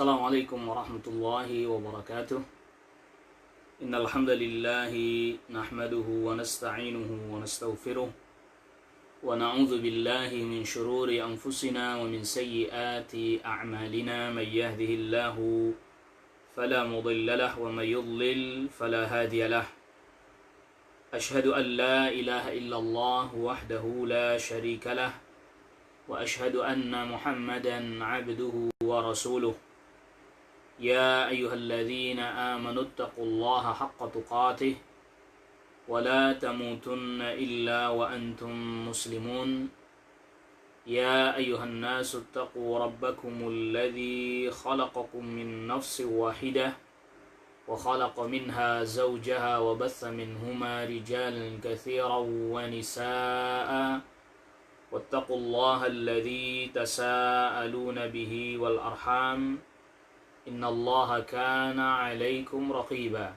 Assalamualaikum warahmatullahi wabarakatuh. Innal hamdalillah nahmaduhu wa nasta'inuhu wa nastaghfiruh wa na'udzu billahi min shururi anfusina wa min sayyiati a'malina. May yahdihillahu fala mudilla lahu wa may yudlil fala hadiya lahu. Ashhadu an la ilaha illallah wahdahu la sharika lahu wa ashhadu anna Muhammadan 'abduhu wa rasuluh. يا أيها الذين آمنوا اتقوا الله حق تقاته ولا تموتن إلا وأنتم مسلمون. يا أيها الناس اتقوا ربكم الذي خلقكم من نفس واحدة وخلق منها زوجها وبث منهما رجالا كثيرا ونساء واتقوا الله الذي تساءلون به والأرحام إن الله كان عليكم رقيبا.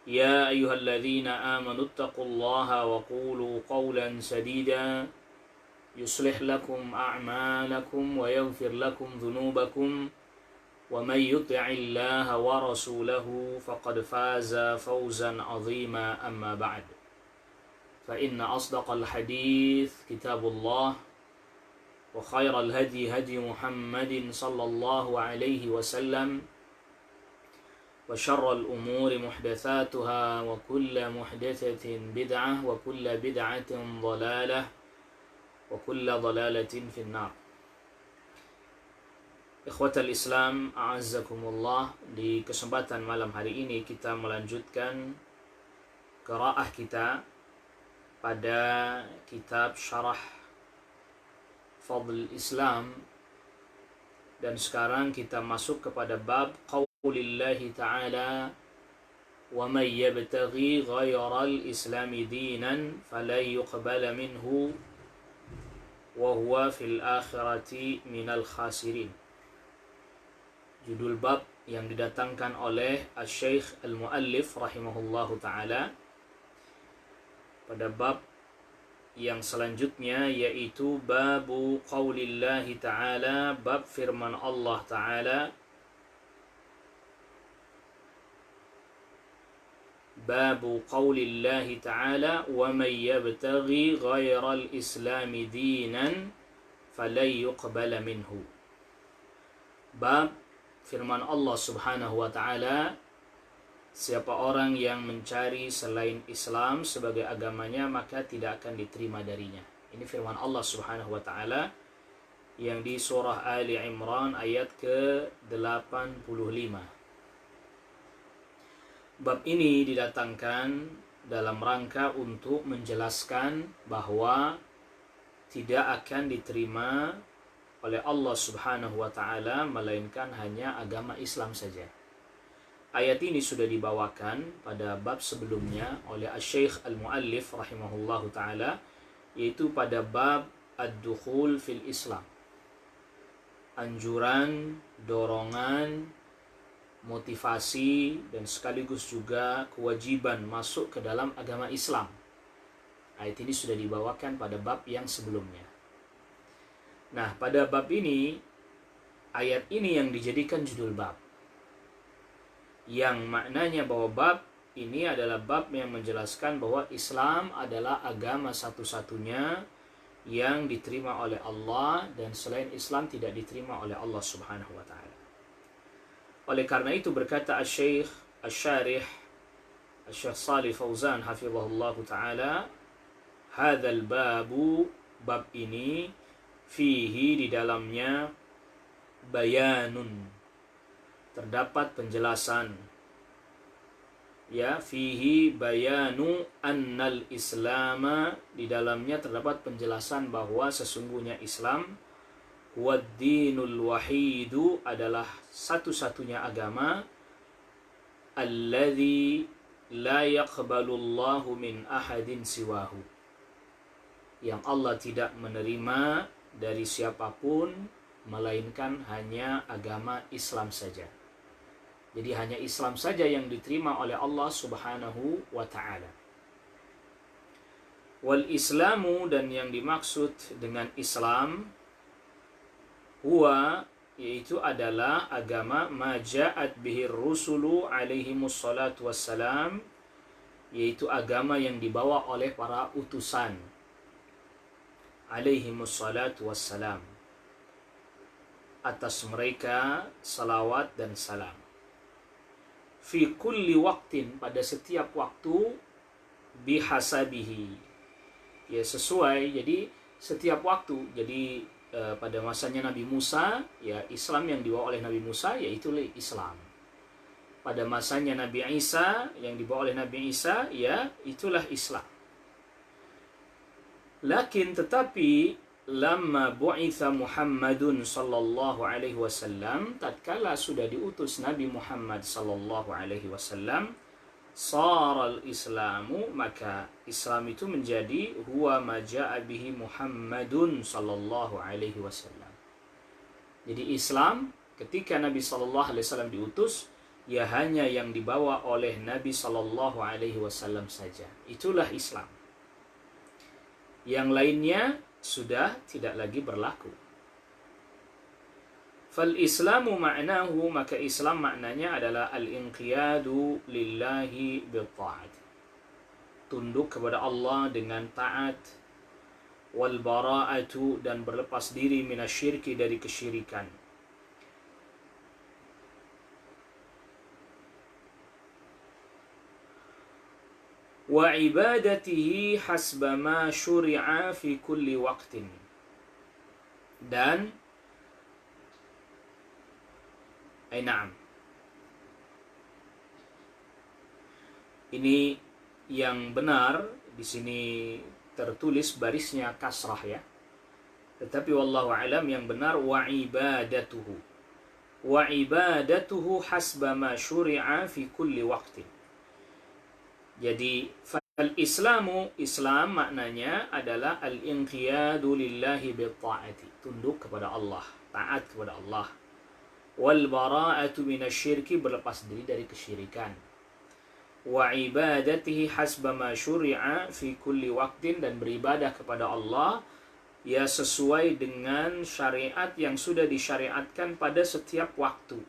يا أيها الذين آمنوا اتقوا الله وقولوا قولا سديدا يصلح لكم أعمالكم ويغفر لكم ذنوبكم ومن يطع الله ورسوله فقد فاز فوزا عظيما. أما بعد فإن أصدق الحديث كتاب الله وخير الهدي هدي محمد صلى الله عليه وسلم وشر الأمور محدثاتها وكل محدثة بدعة وكل بدعة ضلالة وكل ضلالة في النار. Ikhwatal Islam, a'azzakumullah. Di kesempatan malam hari ini kita melanjutkan qiraah kita pada kitab Syarah Fadl Islam, dan sekarang kita masuk kepada bab qaulillahi ta'ala wa may yabtaghi ghayral islami dinan falan yuqbala minhu wa huwa fil akhirati minal khasirin. Judul bab yang didatangkan oleh Asy-Syaikh Al-Muallif rahimahullahu ta'ala pada bab yang selanjutnya, yaitu babu qaulillahi ta'ala, bab firman Allah ta'ala, babu qaulillahi ta'ala wa may yabtaghi ghayral islami dinan falan yuqbala minhu. Bab firman Allah subhanahu wa ta'ala, siapa orang yang mencari selain Islam sebagai agamanya, maka tidak akan diterima darinya. Ini firman Allah subhanahu wa ta'ala yang di surah Ali Imran ayat ke-85. Bab ini didatangkan dalam rangka untuk menjelaskan bahwa tidak akan diterima oleh Allah subhanahu wa ta'ala melainkan hanya agama Islam saja. Ayat ini sudah dibawakan pada bab sebelumnya oleh Asy-Syaikh Al-Muallif rahimahullahu ta'ala, yaitu pada bab Ad-Dukhul fil Islam. Anjuran, dorongan, motivasi, dan sekaligus juga kewajiban masuk ke dalam agama Islam. Ayat ini sudah dibawakan pada bab yang sebelumnya. Nah, pada bab ini, ayat ini yang dijadikan judul bab, yang maknanya bahwa bab ini adalah bab yang menjelaskan bahwa Islam adalah agama satu-satunya yang diterima oleh Allah, dan selain Islam tidak diterima oleh Allah subhanahu wa ta'ala. Oleh karena itu berkata Asy-Syaikh Asy-Syarih Asy-Syaikh Shalih Fauzan hafizahullahu ta'ala, hadzal babu, bab ini, fihi, di dalamnya, bayanun, terdapat penjelasan, ya, fihi bayanu annal islama, di dalamnya terdapat penjelasan bahwa sesungguhnya Islam huwad dinul wahidu, adalah satu-satunya agama, alladzi la yaqbalullahu min ahadin siwahu, yang Allah tidak menerima dari siapapun melainkan hanya agama Islam saja. Jadi hanya Islam saja yang diterima oleh Allah subhanahu wa ta'ala. Wal islamu, dan yang dimaksud dengan Islam, huwa yaitu adalah agama maja'at bihir rusulu alaihimus salatu wassalam, yaitu agama yang dibawa oleh para utusan alaihimus salatu wassalam, atas mereka salawat dan salam. Fi kulli waqtin, pada setiap waktu, bihasabihi, ya sesuai, jadi setiap waktu. Jadi pada masanya Nabi Musa, ya Islam yang dibawa oleh Nabi Musa yaitu Islam. Pada masanya Nabi Isa, yang dibawa oleh Nabi Isa, ya itulah Islam. Lakin tetapi lamma bu'itha Muhammadun sallallahu alaihi wasallam, tatkala sudah diutus Nabi Muhammad sallallahu alaihi wasallam, saral islamu, maka Islam itu menjadi huwa ma ja'a bihi Muhammadun sallallahu alaihi wasallam. Jadi Islam ketika Nabi sallallahu alaihi wasallam diutus, ya hanya yang dibawa oleh Nabi sallallahu alaihi wasallam saja. Itulah Islam. Yang lainnya sudah tidak lagi berlaku. Fal islamu ma'nahu, maka Islam maknanya adalah al-inqiyadu lillahi bitta'at, tunduk kepada Allah dengan taat, wal bara'atu, dan berlepas diri minasyirki, dari kesyirikan, wa ibadatihi hasba ma syuri'a fi kulli waqtin, dan na'am, ini yang benar di sini tertulis barisnya kasrah ya. Tetapi wallahu alam yang benar wa ibadatuhu. Wa ibadatuhu hasba ma syuri'a fi kulli waqtin. Jadi fal islamu, Islam maknanya adalah al-inqiyadu lillahi bi ta'ati, tunduk kepada Allah, taat kepada Allah. Wal bara'atu minasyirki, berlepas diri dari kesyirikan. Wa ibadatihi hasba ma syuri'a fi kulli waqtin, dan beribadah kepada Allah ya sesuai dengan syariat yang sudah disyariatkan pada setiap waktu.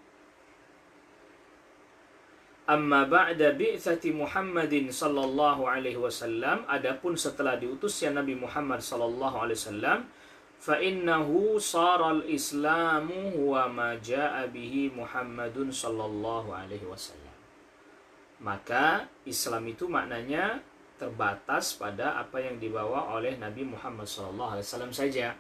Amma ba'da bi'tsati Muhammadin sallallahu alaihi wasallam, adapun setelah diutusnya Nabi Muhammad sallallahu alaihi wasallam, fa innahu saral islamu huwa ma jaa bihi Muhammadun sallallahu alaihi wasallam. Maka Islam itu maknanya terbatas pada apa yang dibawa oleh Nabi Muhammad sallallahu alaihi wasallam saja.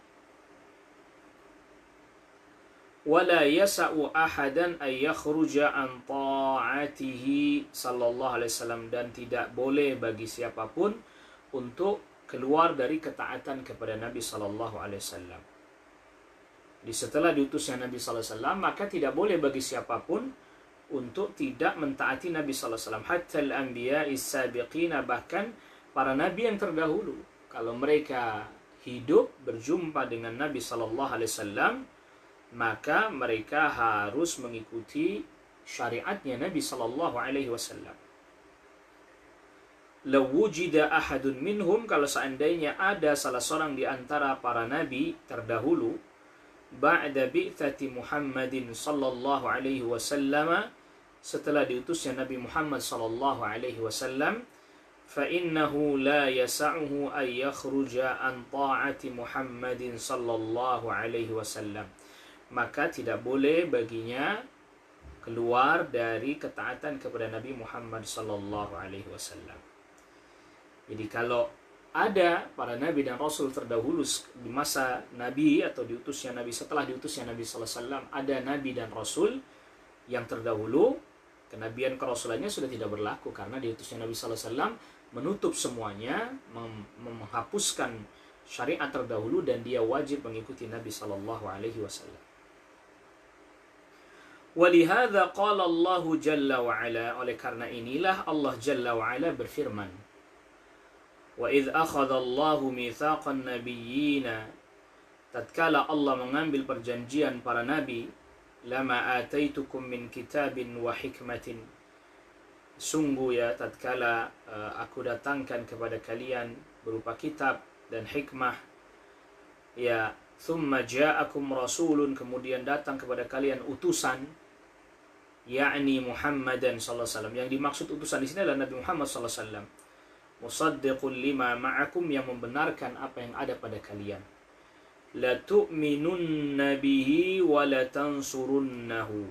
Wala yasa'u ahadan ay yakhruja an ta'atihi sallallahu alaihi wasallam, dan tidak boleh bagi siapapun untuk keluar dari ketaatan kepada Nabi sallallahu alaihi wasallam. Di setelah diutusnya Nabi sallallahu alaihi wasallam, maka tidak boleh bagi siapapun untuk tidak mentaati Nabi sallallahu alaihi wasallam. Hatta al-anbiya'is sabiqina, bahkan para nabi yang terdahulu, kalau mereka hidup berjumpa dengan Nabi sallallahu alaihi wasallam, maka mereka harus mengikuti syariatnya Nabi sallallahu alaihi wasallam. Law wujida ahadun minhum, kalau seandainya ada salah seorang di antara para nabi terdahulu, ba'da bi'tsati Muhammadin sallallahu alaihi wasallam, setelah diutusnya Nabi Muhammad sallallahu alaihi wasallam, fa innahu la yasa'uhu ay yakhruja an ta'ati Muhammadin sallallahu alaihi wasallam, maka tidak boleh baginya keluar dari ketaatan kepada Nabi Muhammad sallallahu alaihi wasallam. Jadi kalau ada para nabi dan rasul terdahulu di masa nabi atau diutusnya nabi, setelah diutusnya Nabi sallallahu alaihi wasallam ada nabi dan rasul yang terdahulu, kenabian kerasulannya sudah tidak berlaku karena diutusnya Nabi sallallahu alaihi wasallam menutup semuanya, menghapuskan syariat terdahulu, dan dia wajib mengikuti Nabi sallallahu alaihi wasallam. Walihada qala Allah jalla wa ala, oleh karena inilah Allah jalla wa ala berfirman, wa idh akhadha Allahu mitsaqan nabiyyina, tatkala Allah mengambil perjanjian para nabi, lama ataitukum min kitabin wa hikmatin, sungguh ya tatkala aku datangkan kepada kalian berupa kitab dan hikmah, ya thumma ja'akum rasulun, kemudian datang kepada kalian utusan, yakni Muhammadan sallallahu alaihi wasallam. Yang dimaksud utusan di sini adalah Nabi Muhammad sallallahu alaihi wasallam. Musaddiqul lima ma'akum, yang membenarkan apa yang ada pada kalian. La tu'minunna bihi wa la tansurunnahu.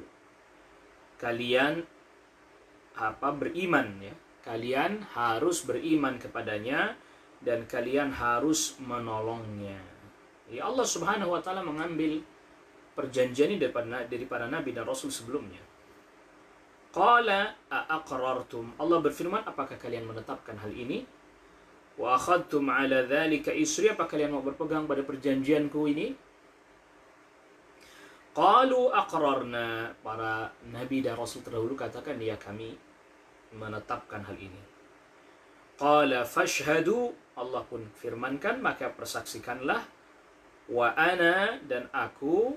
Kalian beriman ya. Kalian harus beriman kepadanya dan kalian harus menolongnya. Ya, Allah Subhanahu wa taala mengambil perjanjian ini dari para nabi dan rasul sebelumnya. Qala aqrartum, Allah berfirman, apakah kalian menetapkan hal ini? Wa akhadtum ala dzalika isri, apa kalian mau berpegang pada perjanjianku ini? Qalu aqrarna, para nabi dan rasul terdahulu katakan, ya kami menetapkan hal ini. Qala fashhadu, Allah pun firmankan, maka persaksikanlah, wa ana, dan aku,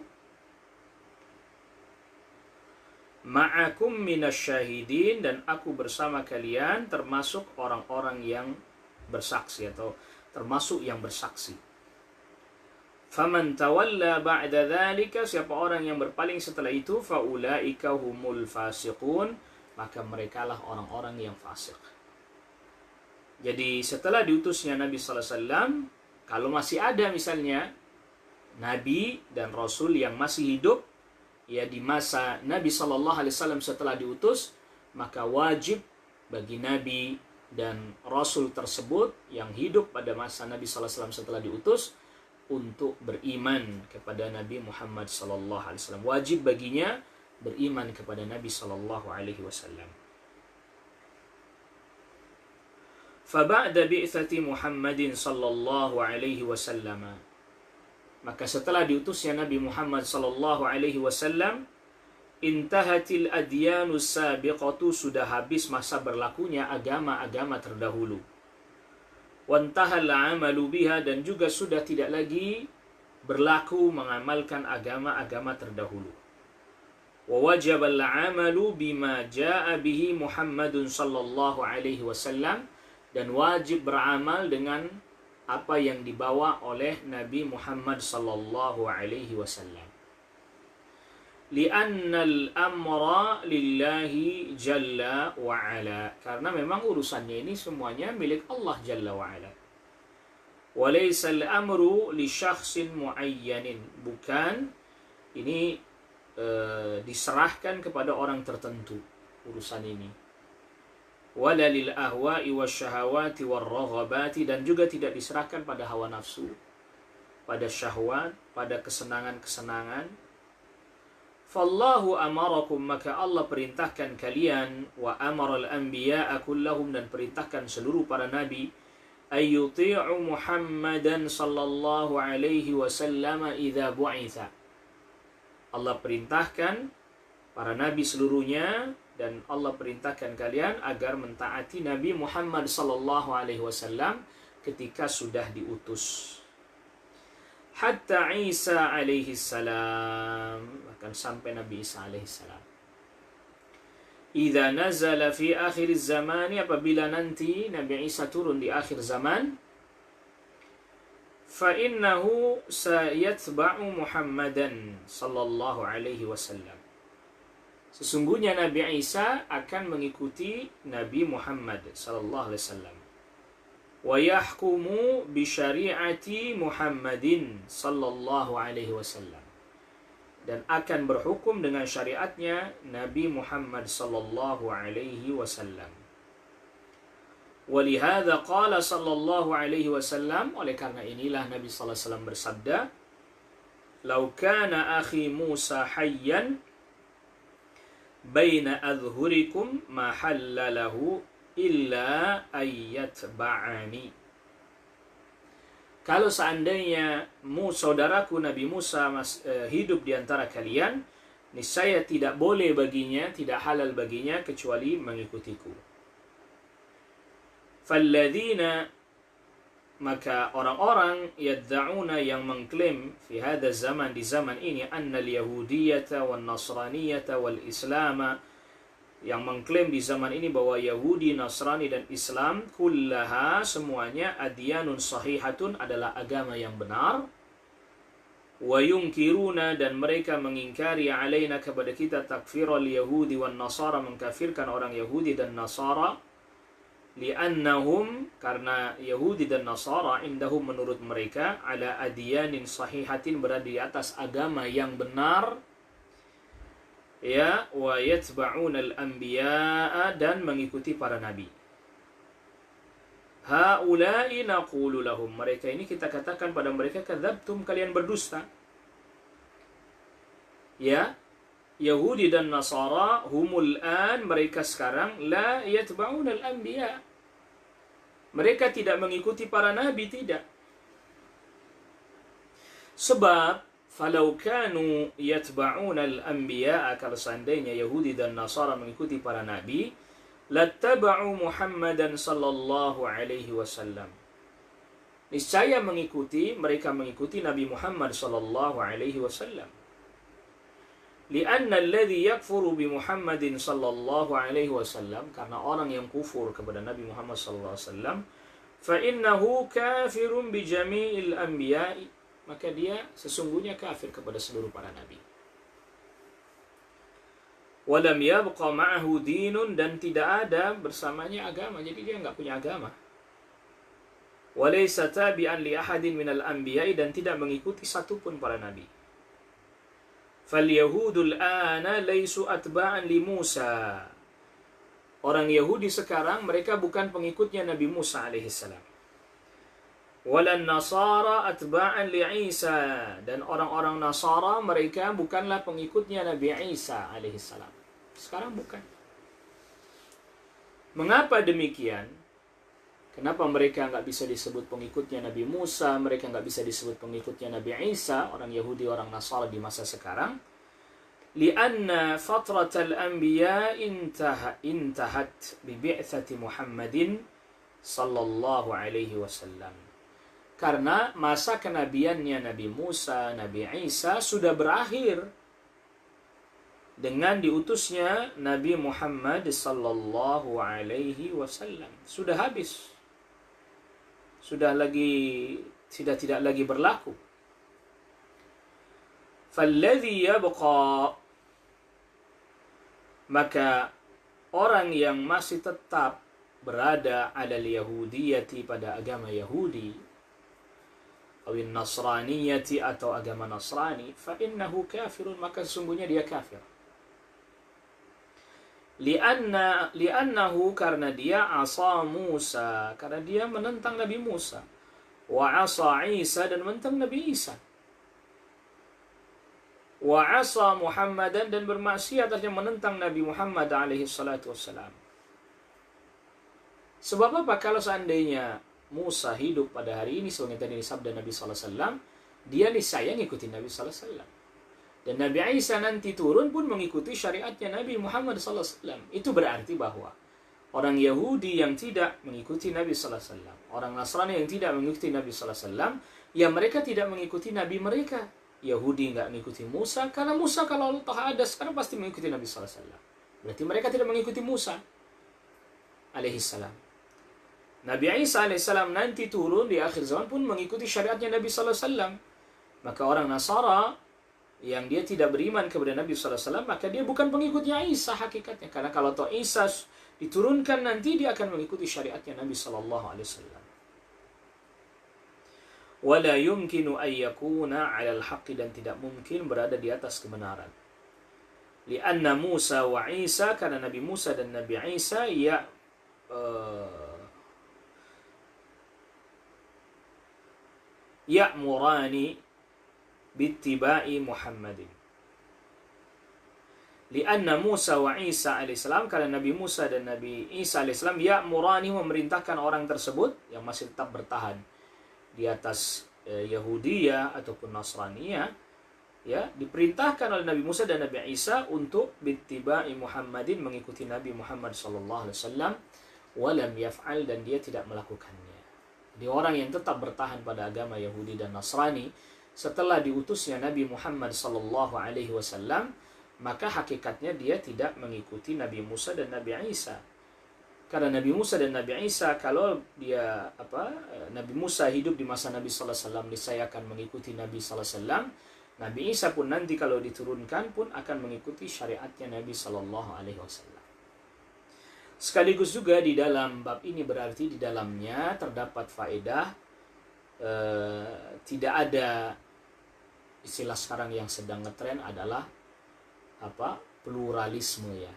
ma'akum minasyahidin, dan aku bersama kalian termasuk orang-orang yang bersaksi atau termasuk yang bersaksi. Faman tawalla ba'da dzalika, siapa orang yang berpaling setelah itu, faulaika humul fasiqun, maka merekalah orang-orang yang fasik. Jadi setelah diutusnya Nabi sallallahu alaihi wasallam, kalau masih ada misalnya nabi dan rasul yang masih hidup ya di masa Nabi sallallahu alaihi wasallam setelah diutus, maka wajib bagi nabi dan rasul tersebut yang hidup pada masa Nabi sallallahu alaihi wasallam setelah diutus untuk beriman kepada Nabi Muhammad sallallahu alaihi wasallam. Wajib baginya beriman kepada Nabi sallallahu alaihi wasallam. Faba'da bi'tsati Muhammadin sallallahu alaihi wasallam, maka setelah diutusnya Nabi Muhammad sallallahu alaihi wasallam, intahatil adyanus sabiqatu, sudah habis masa berlakunya agama-agama terdahulu. Wantahal amalu biha, dan juga sudah tidak lagi berlaku mengamalkan agama-agama terdahulu. Wa wajibal amalu bima jaa bihi Muhammadun sallallahu alaihi wasallam, dan wajib beramal dengan apa yang dibawa oleh Nabi Muhammad sallallahu alaihi wasallam. Li'annal amra lillahi jalla wa ala, karena memang urusannya ini semuanya milik Allah jalla wa ala. Wa laysa al-amru li syakhsin muayyanin, bukan ini diserahkan kepada orang tertentu urusan ini. Wala lil ahwa'i wasyahawati warraghabati, dan juga tidak diserahkan pada hawa nafsu, pada syahwat, pada kesenangan-kesenangan. Fallahu amarakum, maka Allah perintahkan kalian, wa amaral anbiya'a kullahum, dan perintahkan seluruh para nabi, ayyuti'u Muhammadan sallallahu alaihi wasallam idza bu'itha. Allah perintahkan para nabi seluruhnya, dan Allah perintahkan kalian agar mentaati Nabi Muhammad sallallahu alaihi wasallam ketika sudah diutus. Hatta Isa alaihi salam, bahkan sampai Nabi Isa alaihi salam. Idza nazala fi akhir zaman, apabila nanti Nabi Isa turun di akhir zaman, fa innahu sayatba'u Muhammadan sallallahu alaihi wasallam. Sesungguhnya Nabi Isa akan mengikuti Nabi Muhammad sallallahu alaihi wasallam. Wa yahkumu bi syari'ati Muhammadin sallallahu alaihi wasallam, dan akan berhukum dengan syariatnya Nabi Muhammad sallallahu alaihi wasallam. Walihada qala sallallahu alaihi wasallam, oleh karena inilah Nabi sallallahu alaihi wasallam bersabda, "Lau kana akhi Musa hayyan baina adhhurikum ma halalahu illa ayyatba'ani." Kalau seandainya saudaraku Nabi Musa hidup di antara kalian, niscaya tidak boleh baginya, tidak halal baginya kecuali mengikutiku. Falladzina, maka orang-orang yadda'una, yang mengklaim fi hadha zaman, di zaman ini, annal yahudiyyata wan nasraniyata wal islama, yang mengklaim di zaman ini bahwa Yahudi, Nasrani dan Islam kullaha, semuanya, adyanun sahihatun, adalah agama yang benar. wa yunkiruna, dan mereka mengingkari alaina kepada kita takfiral yahudi wan nasara, mengkafirkan orang Yahudi dan Nasara, li'annahum, karena Yahudi dan Nasara indahum menurut mereka ala adyanin sahihatin, berada di atas agama yang benar, ya, wa yatba'una al-anbiya'a, dan mengikuti para nabi. Haula'i naqulu lahum, mereka ini kita katakan pada mereka, kadzabtum, kalian berdusta. Ya, Yahudi dan Nasara humul an, mereka sekarang la yatba'una al-anbiya, mereka tidak mengikuti para nabi, tidak. Sebab falau kanu yatba'una al-anbiya, kalau seandainya Yahudi dan Nasara mengikuti para nabi, lattaba'u Muhammadan sallallahu alaihi wasallam, niscaya mereka mengikuti Nabi Muhammad sallallahu alaihi wasallam. Lianna alladhi yakfuru bi Muhammadin sallallahu alaihi wasallam, karena orang yang kufur kepada Nabi Muhammad sallallahu alaihi wasallam, fa innahu kafirun bi jami'il anbiya'i, maka dia sesungguhnya kafir kepada seluruh para nabi. Walam yabqa ma'ahu dinun, dan tidak ada bersamanya agama, jadi dia enggak punya agama. Walaysa tabi'an li ahadin minal anbiya'i, dan tidak mengikuti satupun para nabi. Falyahudul ana laysu atba'an li Musa, orang Yahudi sekarang mereka bukan pengikutnya Nabi Musa alaihissalam. Walan nasara atba'an li Isa, dan orang-orang Nasara mereka bukanlah pengikutnya Nabi Isa alaihissalam. Sekarang bukan. Mengapa demikian? Kenapa mereka nggak bisa disebut pengikutnya Nabi Musa, mereka nggak bisa disebut pengikutnya Nabi Isa, orang Yahudi, orang Nasara di masa sekarang? Lianna fatratal anbiya intahat bi bi'tsati Muhammadin sallallahu alaihi wasallam. Karena masa kenabiannya Nabi Musa, Nabi Isa sudah berakhir dengan diutusnya Nabi Muhammad sallallahu alaihi wasallam. Sudah habis. Sudah tidak lagi berlaku. Falladhi yabqa, maka orang yang masih tetap berada alal yahudiyati, pada agama Yahudi, awin nasraniyati, atau agama Nasrani, fa innahu kafirun, maka sesungguhnya dia kafir. Li'annahu, karena dia asa Musa, karena dia menentang Nabi Musa, wa asa Isa, dan menentang Nabi Isa, wa asa Muhammadan, dan bermaksiat artinya menentang Nabi Muhammad alaihi salatu wassalam. Sebab apa? Kalau seandainya Musa hidup pada hari ini sebagai tadi sabda Nabi sallallahu alaihi wasallam, dia niscaya ngikutin Nabi sallallahu alaihi wasallam. Dan Nabi Isa nanti turun pun mengikuti syariatnya Nabi Muhammad sallallahu alaihi wasallam. Itu berarti bahwa orang Yahudi yang tidak mengikuti Nabi sallallahu alaihi wasallam, orang Nasrani yang tidak mengikuti Nabi sallallahu alaihi wasallam, ya mereka tidak mengikuti nabi mereka. Yahudi enggak mengikuti Musa, karena Musa kalau Allah ada sekarang pasti mengikuti Nabi sallallahu alaihi wasallam. Berarti mereka tidak mengikuti Musa alaihi salam. Nabi Isa alaihissalam nanti turun di akhir zaman pun mengikuti syariatnya Nabi sallallahu alaihi wasallam. Maka orang Nasara yang dia tidak beriman kepada Nabi sallallahu alaihi wasallam, maka dia bukan pengikutnya Isa hakikatnya. Karena kalau toh Isa diturunkan nanti dia akan mengikuti syariatnya Nabi sallallahu alaihi wasallam. Wala yumkinu an yakuna 'ala al-haqq, dan tidak mungkin berada di atas kebenaran. Lianna Musa wa Isa, karena Nabi Musa dan Nabi Isa ya'murani bittiba'i Muhammadin. Lianna Musa wa Isa alaihissalam, karena Nabi Musa dan Nabi Isa alaihissalam ya'murani, memerintahkan orang tersebut yang masih tetap bertahan di atas Yahudiyah ataupun Nasraniyah, ya, diperintahkan oleh Nabi Musa dan Nabi Isa untuk bittiba'i Muhammadin, mengikuti Nabi Muhammad sallallahu alaihi wasallam, walam yaf'al, dan dia tidak melakukannya. Jadi orang yang tetap bertahan pada agama Yahudi dan Nasrani setelah diutusnya Nabi Muhammad sallallahu alaihi wasallam, maka hakikatnya dia tidak mengikuti Nabi Musa dan Nabi Isa. Karena Nabi Musa dan Nabi Isa, kalau Nabi Musa hidup di masa Nabi sallallahu alaihi wasallam, niscaya akan mengikuti Nabi sallallahu alaihi wasallam. Nabi Isa pun nanti kalau diturunkan pun akan mengikuti syariatnya Nabi sallallahu alaihi wasallam. Sekaligus juga di dalam bab ini berarti di dalamnya terdapat faedah tidak ada istilah sekarang yang sedang ngetren adalah pluralisme ya.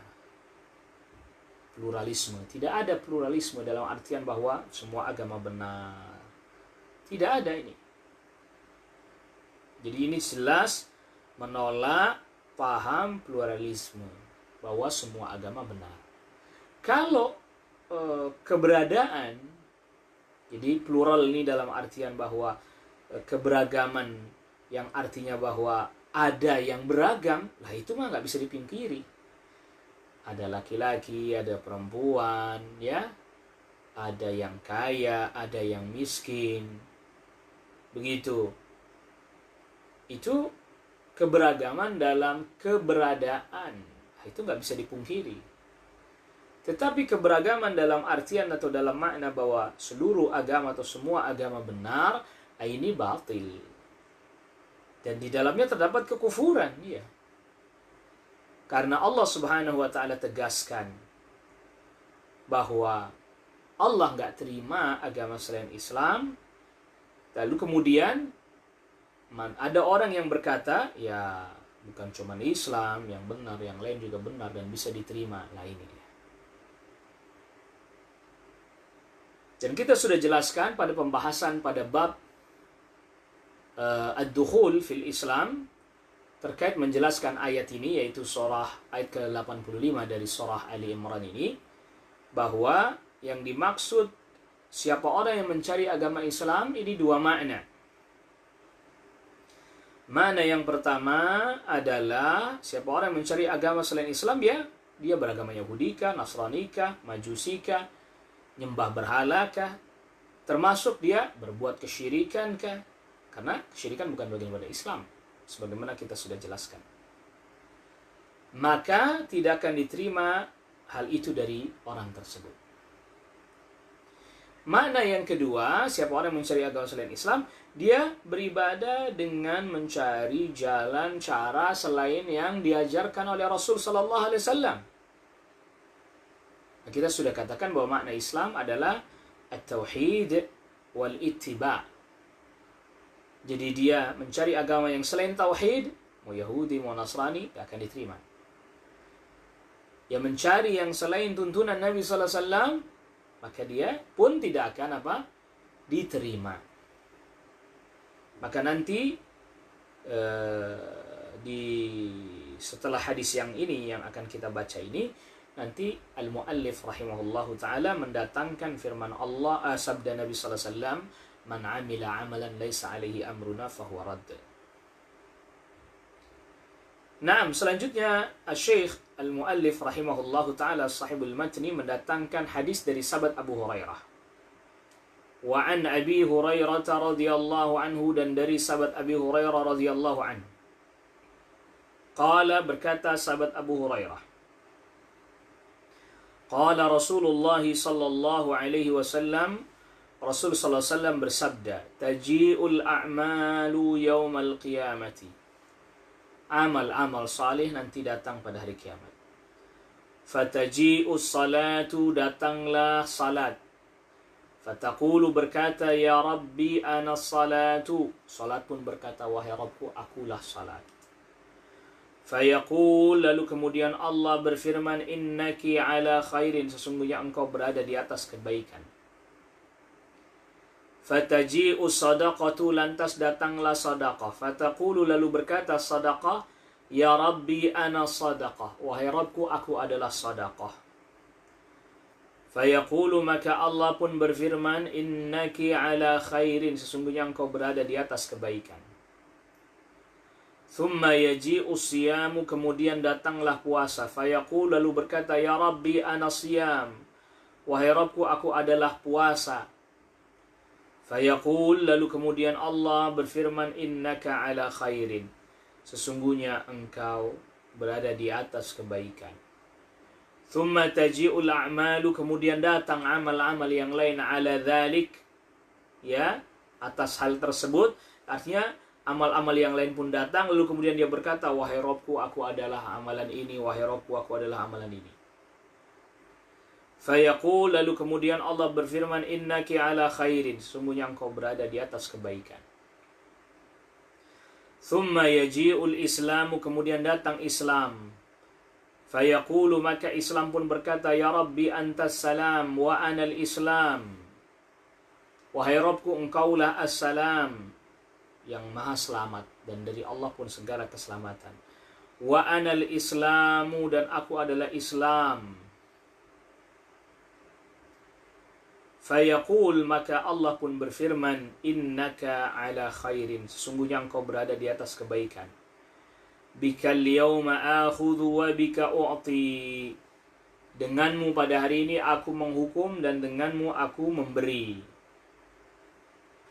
Pluralisme. Tidak ada pluralisme dalam artian bahwa semua agama benar. Tidak ada ini. Jadi ini jelas menolak paham pluralisme bahwa semua agama benar. Kalau keberadaan, jadi plural ini dalam artian bahwa keberagaman yang artinya bahwa ada yang beragam, lah itu mah nggak bisa dipungkiri. Ada laki-laki, ada perempuan, ya, ada yang kaya, ada yang miskin, begitu. Itu keberagaman dalam keberadaan, itu nggak bisa dipungkiri. Tetapi keberagaman dalam artian atau dalam makna bahwa seluruh agama atau semua agama benar, ini batil. Dan di dalamnya terdapat kekufuran, ya. Karena Allah Subhanahu wa ta'ala tegaskan bahwa Allah nggak terima agama selain Islam. Lalu kemudian ada orang yang berkata, ya bukan cuma Islam yang benar, yang lain juga benar dan bisa diterima. Nah ini dia. Dan kita sudah jelaskan pada pembahasan pada bab ad-dukhul fil Islam terkait menjelaskan ayat ini, yaitu ayat ke-85 dari surah Ali Imran ini, bahwa yang dimaksud siapa orang yang mencari agama Islam ini dua makna. Makna yang pertama adalah siapa orang yang mencari agama selain Islam, dia beragama Yahudikah, Nasranikah, Majusika, nyembah berhalakah, termasuk dia berbuat kesyirikankah, karena kesyirikan bukan bagian dari Islam sebagaimana kita sudah jelaskan. Maka tidak akan diterima hal itu dari orang tersebut. Makna yang kedua, siapa orang yang mencari agama selain Islam, dia beribadah dengan mencari jalan cara selain yang diajarkan oleh Rasul sallallahu alaihi wasallam. Kita sudah katakan bahwa makna Islam adalah at-tauhid wal ittiba'. Jadi dia mencari agama yang selain tauhid, mau Yahudi, mau Nasrani, tidak akan diterima. Yang mencari yang selain tuntunan Nabi sallallahu alaihi wasallam, maka dia pun tidak akan diterima. Maka nanti setelah hadis yang ini yang akan kita baca ini, nanti al-muallif rahimahullahu taala mendatangkan firman Allah, sabda Nabi sallallahu alaihi wasallam, man amila amalan laisa alaihi amruna fahuwa radd. Naam, selanjutnya Syekh al-muallif rahimahullahu taala sahibul matni mendatangkan hadis dari sahabat Abu Hurairah. Wa an Abi Hurairah radhiyallahu anhu, dan dari sahabat Abi Hurairah radhiyallahu anhu. Qala, berkata sahabat Abu Hurairah, qala Rasulullah sallallahu alaihi wasallam, Rasul sallallahu alaihi wasallam bersabda, taji'ul a'malu yaumal qiyamati. Amal-amal salih nanti datang pada hari kiamat. Fataji'us salatu, datanglah salat. Fataqulu, berkata, ya Rabbi ana salatu. Salat pun berkata, wahai Rabbku, akulah salat. Fayaqul, lalu kemudian Allah berfirman, innaki ala khairin, sesungguhnya engkau berada di atas kebaikan. Fataji'u sadaqatu, lantas datanglah sadaqah. Fataqulu, lalu berkata sadaqah, ya Rabbi ana sadaqah, wahai Rabbku, aku adalah sadaqah. Fayaqulu, maka Allah pun berfirman, innaki ala khairin, sesungguhnya engkau berada di atas kebaikan. Thumma yaji'u siyamu, kemudian datanglah puasa. Fayaqulu, lalu berkata, ya Rabbi ana siyam, wahai Rabbku, aku adalah puasa. Fayaqul, lalu kemudian Allah berfirman, innaka ala khairin, sesungguhnya engkau berada di atas kebaikan. Thumma taji'ul a'malu, kemudian datang amal-amal yang lain ala dzalik, ya, atas hal tersebut. Artinya amal-amal yang lain pun datang, lalu kemudian dia berkata, wahai Rabbku, aku adalah amalan ini, wahai Rabbku, aku adalah amalan ini. Fayaqul, lalu kemudian Allah berfirman, innaki ala khairin, sesungguhnya engkau berada di atas kebaikan. Thumma yaji'ul islamu, kemudian datang Islam. Fayaqulu, maka Islam pun berkata, ya Rabbi antas salam wa anal Islam. Wahai Rabbku, engkaulah as-salam, yang maha selamat, dan dari Allah pun segala keselamatan. Wa anal Islamu, dan aku adalah Islam. Fayaqul, maka Allah pun berfirman, innaka ala khairin, sesungguhnya engkau berada di atas kebaikan. Bikal yawma akhudhu wa bika u'ti, denganmu pada hari ini aku menghukum dan denganmu aku memberi.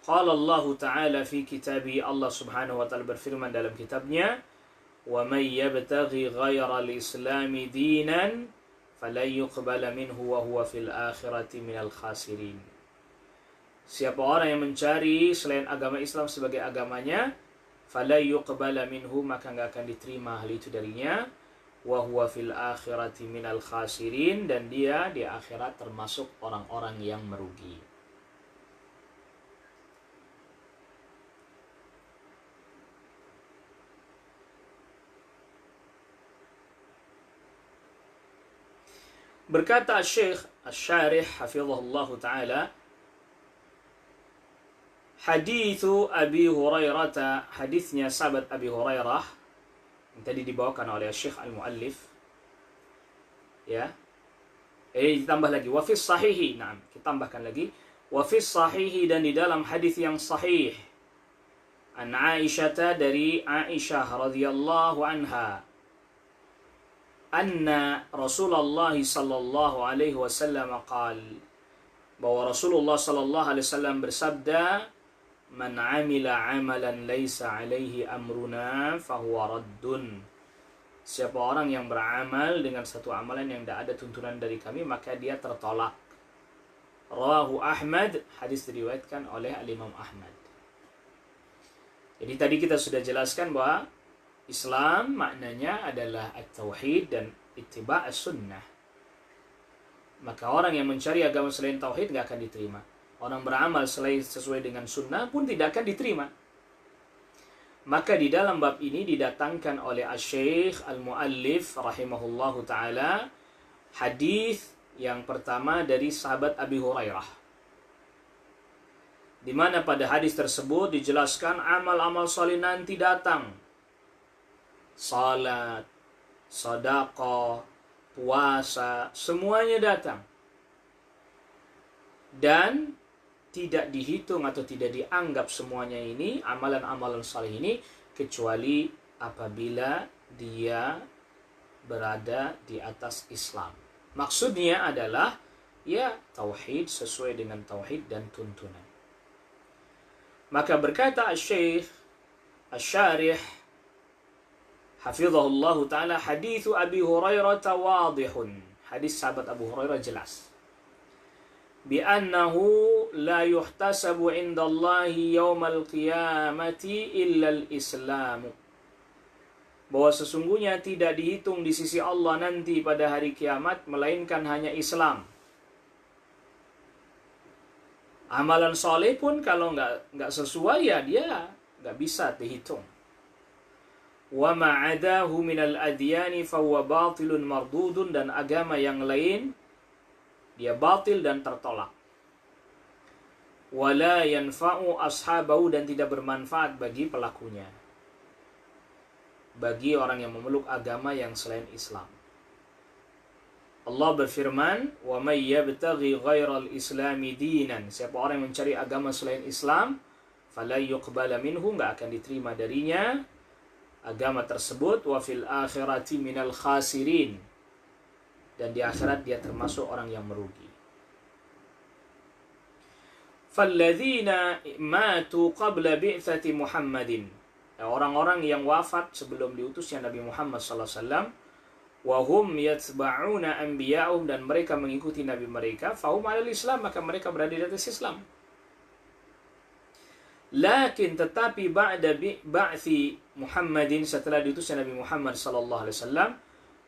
Qala Allah Ta'ala fi kitabi, Allah Subhanahu wa Ta'ala berfirman dalam kitabnya, wa may yabtaghi ghayra al-islami dinan falan yuqbala minhu wa huwa fil akhirati minal khasirin. Siapa orang yang mencari selain agama Islam sebagai agamanya, falan yuqbala minhu, maka enggak akan diterima hal itu darinya, wa huwa fil akhirati minal khasirin, dan dia di akhirat termasuk orang-orang yang merugi. Berkata Syekh Asy-Syarih hafizahullah taala, hadithu Abi Hurairah, hadisnya sahabat Abi Hurairah yang tadi dibawakan oleh Syekh Al-Muallif, ya. Ditambah lagi wa fis sahihi, nah, kita tambahkan lagi wa fis sahihi, dan di dalam hadis yang sahih, an Aisyah, dari Aisyah radhiyallahu anha, anna Rasulullah sallallahu alaihi wasallam qal, bahwa Rasulullah sallallahu alaihi wasallam bersabda, man amila amalan laisa alaihi amruna fahuwa raddun, siapa orang yang beramal dengan satu amalan yang tidak ada tuntunan dari kami, maka dia tertolak. Rawahu Ahmad, hadis diriwayatkan oleh Al-Imam Ahmad. Jadi tadi kita sudah jelaskan bahwa Islam maknanya adalah at-tauhid dan ittiba' as-sunnah. Maka orang yang mencari agama selain tauhid nggak akan diterima. Orang beramal selain sesuai dengan sunnah pun tidak akan diterima. Maka di dalam bab ini didatangkan oleh Asy-Syaikh Al-Muallif rahimahullahu taala hadis yang pertama dari sahabat Abi Hurairah, di mana pada hadis tersebut dijelaskan amal-amal saleh nanti datang. Salat, sedekah, puasa, semuanya datang. Dan tidak dihitung atau tidak dianggap semuanya ini, amalan-amalan saleh ini, kecuali apabila dia berada di atas Islam. Maksudnya adalah, ya, tauhid sesuai dengan tauhid dan tuntunan. Maka berkata Syekh Asy-Syarih hafizahullah ta'ala, hadithu Abi Hurairah wadihun, hadis sahabat Abu Hurairah jelas, bi'annahu la yuhtasabu indallahi yawmal qiyamati illa al-islamu, bahwa sesungguhnya tidak dihitung di sisi Allah nanti pada hari kiamat melainkan hanya Islam. Amalan soleh pun kalau nggak sesuai, ya dia nggak bisa dihitung. Wa ma'adahu minal adyani fahuwa batilun mardudun, dan agama yang lain dia batil dan tertolak. Wala yanfa'u ashabahu, dan tidak bermanfaat bagi pelakunya, bagi orang yang memeluk agama yang selain Islam. Allah berfirman, wa may yabtaghi ghairal islami dinan, siapa orang yang mencari agama selain Islam, fala yuqbala minhu, enggak akan diterima darinya agama tersebut, wa fil akhirati minal khasirin, dan di akhirat dia termasuk orang yang merugi. Falladzina matu qabla bi'tsati Muhammadin, orang-orang yang wafat sebelum diutusnya Nabi Muhammad sallallahu alaihi wasallam, Wahum yatba'una anbiya'um, dan mereka mengikuti nabi mereka, fahum alal Islam, maka mereka berada di atas Islam. Lakin tetapi ba'da ba'thi Muhammadin, setelah diutusnya Nabi Muhammad sallallahu alaihi wasallam,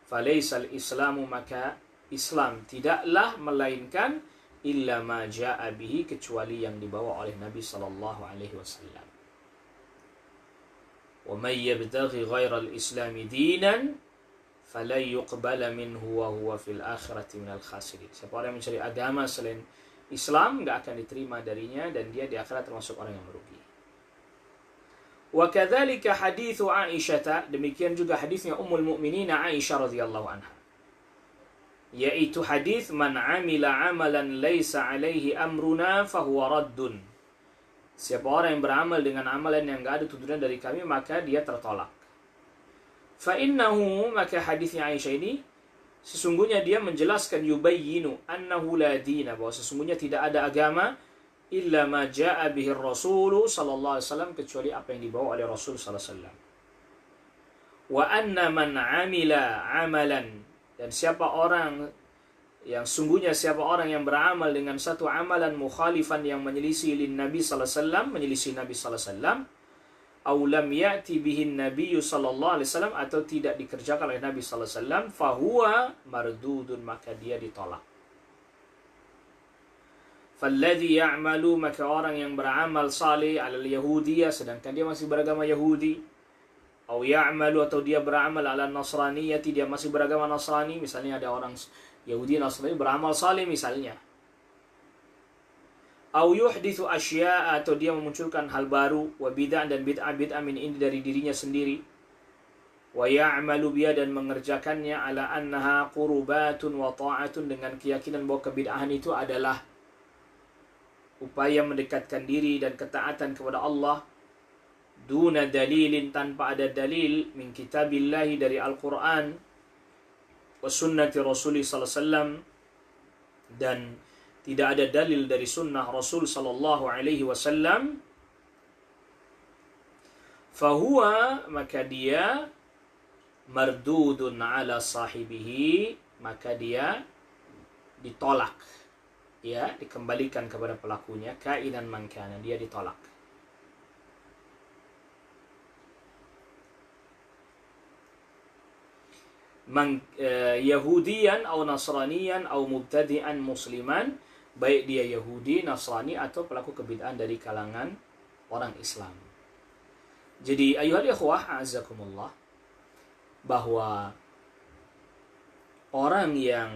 falaisal Islamu, maka Islam tidaklah melainkan illa ma ja'a bihi, kecuali yang dibawa oleh Nabi sallallahu alaihi wasallam. Wa may yabtaghi ghairal islami dinan falan yuqbala minhu wa huwa fil akhirati minal khasirin. Siapa orang yang mencari agama selain Islam, enggak akan diterima darinya, dan dia di akhirat termasuk orang yang merugi. Wa kadzalika haditsu Aisyah, demikian juga hadisnya Ummul Mukminin Aisyah radhiyallahu anha, yaitu hadis man amila amalan laisa alaihi amruna fahuwa raddun. Siapa orang yang beramal dengan amalan yang enggak ada tuntunan dari kami, maka dia tertolak. Fa innahu, maka hadisnya Aisyah ini sesungguhnya dia menjelaskan yubayyinu annahu la dina, bahwa sesungguhnya tidak ada agama illa ma jaa bihi Rasul sallallahu alaihi wasallam, kecuali apa yang dibawa oleh Rasul sallallahu alaihi wasallam. Wa anna man amila amalan, dan siapa orang yang beramal dengan satu amalan mukhalifan, yang menyelisih lin Nabi sallallahu alaihi wasallam, menyelisih Nabi sallallahu alaihi wasallam, aw lam ya'ti bihi Nabi sallallahu alaihi wasallam, atau tidak dikerjakan oleh Nabi sallallahu alaihi wasallam, fahuwa mardudun, maka dia ditolak. Falladhi ya'malu, maka orang yang beramal saleh alal yahudiyah, sedangkan dia masih beragama Yahudi, aw ya'malu, atau dia beramal ala nasraniyati, dia masih beragama Nasrani, misalnya ada orang Yahudi Nasrani beramal saleh misalnya, aw yuhditsu asya'a, atau dia memunculkan hal baru, wa bid'ah, dan bid'ah min indi, dari dirinya sendiri, wa ya'malu biha, dan mengerjakannya, ala annaha qurbatun wa ta'atun, dengan keyakinan bahwa kebid'ahan itu adalah upaya mendekatkan diri dan ketaatan kepada Allah, duna dalilin, tanpa ada dalil, min kitabillahi, dari Al-Quran, wa sunnati Rasulih sallallahu alaihi wasallam, dan tidak ada dalil dari sunnah Rasul sallallahu alaihi wasallam, fahuwa, maka dia mardudun ala sahibihi, maka dia ditolak, ya, dikembalikan kepada pelakunya, kainan mankana, dia ditolak. Yahudiyan atau Nasraniyan atau mubtadi'an musliman, baik dia Yahudi, Nasrani, atau pelaku kebid'ahan dari kalangan orang Islam. Jadi ayuhal ikhwah a'azakumullah, bahwa orang yang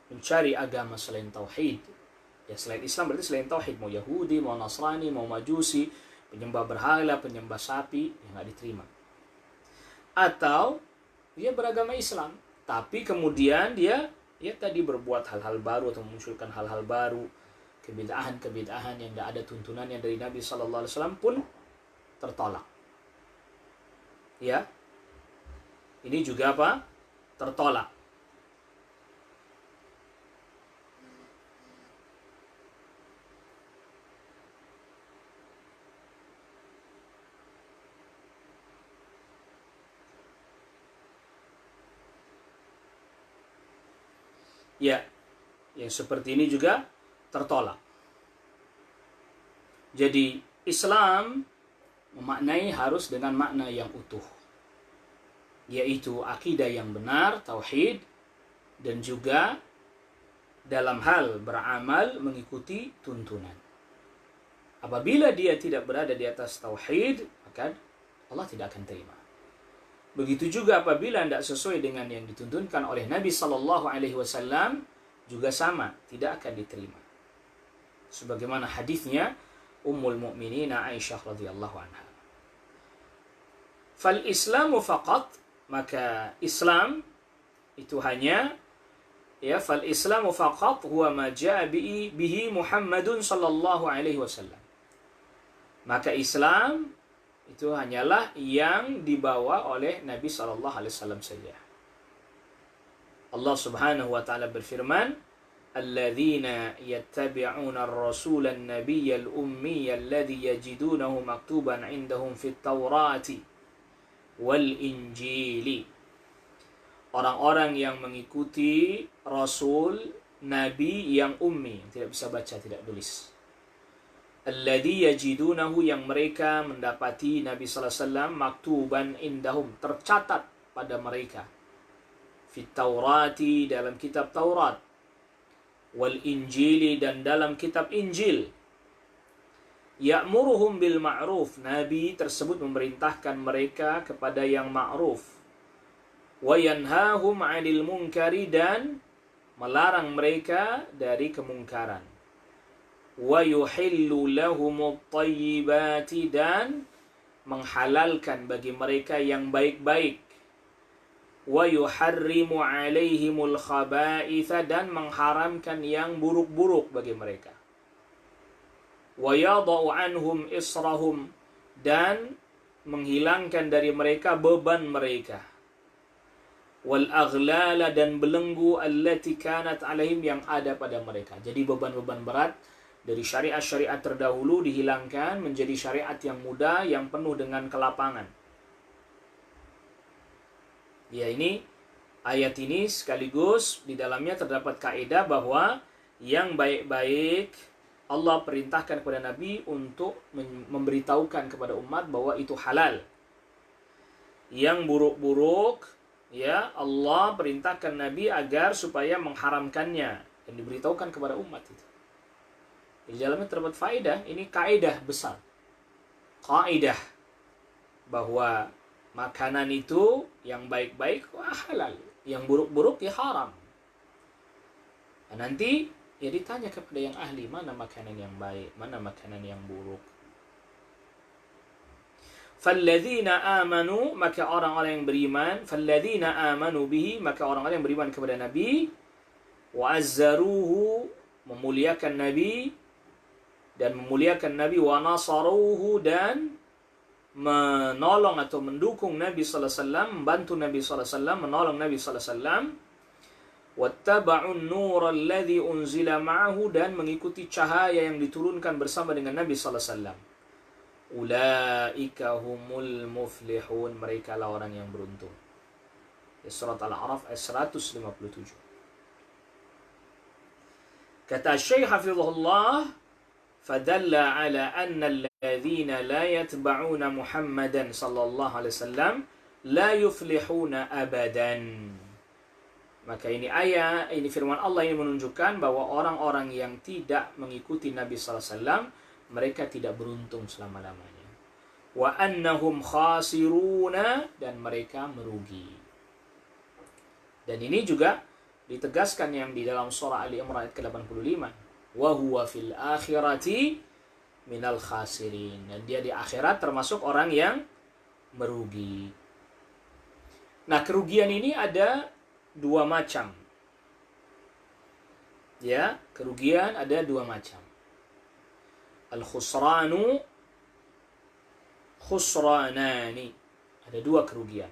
mencari agama selain tauhid, ya selain Islam berarti selain tauhid, mau Yahudi, mau Nasrani, mau Majusi, penyembah berhala, penyembah sapi, yang nggak diterima. Atau dia beragama Islam, tapi kemudian dia tadi berbuat hal-hal baru atau memunculkan hal-hal baru, kebid'ahan yang nggak ada tuntunannya dari Nabi sallallahu alaihi wasallam, pun tertolak. Ya, ini juga apa? Tertolak. Ya, yang seperti ini juga tertolak. Jadi Islam memaknai harus dengan makna yang utuh, yaitu akidah yang benar, tauhid, dan juga dalam hal beramal mengikuti tuntunan. Apabila dia tidak berada di atas tauhid, maka Allah tidak akan terima. Begitu juga apabila tidak sesuai dengan yang dituntunkan oleh Nabi sallallahu alaihi wasallam, juga sama, tidak akan diterima. Sebagaimana hadisnya Ummul Mukminin Aisyah radhiyallahu anha. Fal Islamu faqat, maka Islam itu hanya, ya, fal Islamu faqat huwa ma jaa bihi Muhammadun sallallahu alaihi wasallam. Maka Islam itu hanyalah yang dibawa oleh Nabi sallallahu alaihi wasallam saja. Allah Subhanahu wa taala berfirman, "Alladzina yattabi'una ar-rasula an-nabiyya al-ummiyya alladhi yajidunahu maktuban 'indahum fit Taurati wal Injili." orang-orang yang mengikuti Rasul, Nabi yang ummi, yang tidak bisa baca, tidak tulis. Alladhi yajidunahu, yang mereka mendapati Nabi sallallahu alaihi wasallam maktuban indahum, tercatat pada mereka. Fit Taurati, dalam kitab Taurat. Wal Injili, dan dalam kitab Injil. Ya'muruhum bil ma'ruf, Nabi tersebut memerintahkan mereka kepada yang ma'ruf. Wa yanhahum 'anil munkari, dan melarang mereka dari kemungkaran. Wa yuhillu lahumut thayyibati, dan menghalalkan bagi mereka yang baik-baik. Wa yuharrimu 'alaihimul khaba'itha, dan mengharamkan yang buruk-buruk bagi mereka. Wa yadau anhum israhum, dan menghilangkan dari mereka beban mereka. Wal aghlala, dan belenggu allati kanat alaihim, yang ada pada mereka. Jadi beban-beban berat dari syariat-syariat terdahulu dihilangkan menjadi syariat yang mudah, yang penuh dengan kelapangan. Ya, ini ayat ini sekaligus di dalamnya terdapat kaidah bahwa yang baik-baik Allah perintahkan kepada Nabi untuk memberitahukan kepada umat bahwa itu halal. Yang buruk-buruk, ya, Allah perintahkan Nabi agar supaya mengharamkannya dan diberitahukan kepada umat itu. Di dalamnya terdapat faedah, ini kaidah besar. Kaidah bahwa makanan itu yang baik-baik halal, yang buruk-buruk ya haram. Nah, nanti ya ditanya kepada yang ahli, mana makanan yang baik, mana makanan yang buruk. Falladzina amanu, maka orang-orang yang beriman, falladzina amanu bihi, maka orang-orang yang beriman kepada Nabi, wa azzaruhu, memuliakan Nabi, dan memuliakan Nabi, wa nasaruhu, dan menolong atau mendukung Nabi sallallahu alaihi wasallam, membantu Nabi sallallahu alaihi wasallam, menolong Nabi sallallahu alaihi wasallam, wattaba'un nur alladhi unzila ma'ahu, dan mengikuti cahaya yang diturunkan bersama dengan Nabi sallallahu alaihi wasallam. Ulaika humul muflihun, mereka lah orang yang beruntung. Surat Al-A'raf ayat 157. Kata Syekh hafizahullah, fadalla ala anna alladhina la yatba'una Muhammadan sallallahu alaihi wasallam la yuflihuna abadan. Maka ini ayat, ini firman Allah ini menunjukkan bahwa orang-orang yang tidak mengikuti Nabi sallallahu alaihi wasallam, mereka tidak beruntung selama-lamanya. Wa annahum khasiruna, dan mereka merugi. Dan ini juga ditegaskan yang di dalam surah Ali Imran ayat ke-85. Wa huwa fil akhirati minal khasirin. Dan dia di akhirat termasuk orang yang merugi. Nah, kerugian ini ada dua macam. Ya, kerugian ada dua macam. Al-khusranu khusranani. Ada dua kerugian.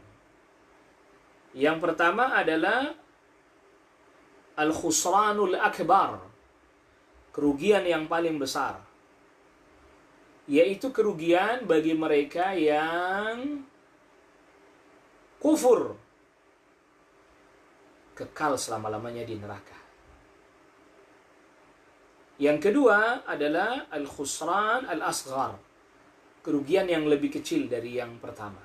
Yang pertama adalah al-khusranul akbar. Kerugian yang paling besar. Yaitu kerugian bagi mereka yang kufur. Kekal selama-lamanya di neraka. Yang kedua adalah al-khusran al-asghar. Kerugian yang lebih kecil dari yang pertama.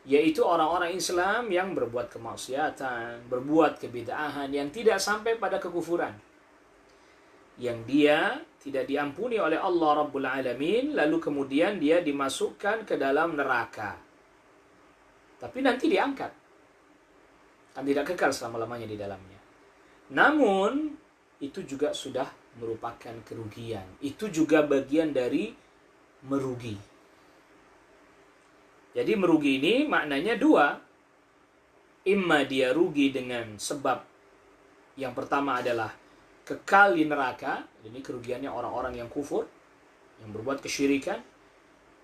Yaitu orang-orang Islam yang berbuat kemaksiatan, berbuat kebid'ahan, yang tidak sampai pada kekufuran. Yang dia tidak diampuni oleh Allah Rabbul Alamin, lalu kemudian dia dimasukkan ke dalam neraka. Tapi nanti diangkat. Kan tidak kekal selama-lamanya di dalamnya. Namun, itu juga sudah merupakan kerugian. Itu juga bagian dari merugi. Jadi merugi ini maknanya dua. Imma dia rugi dengan sebab yang pertama adalah kekal di neraka. Ini kerugiannya orang-orang yang kufur, yang berbuat kesyirikan,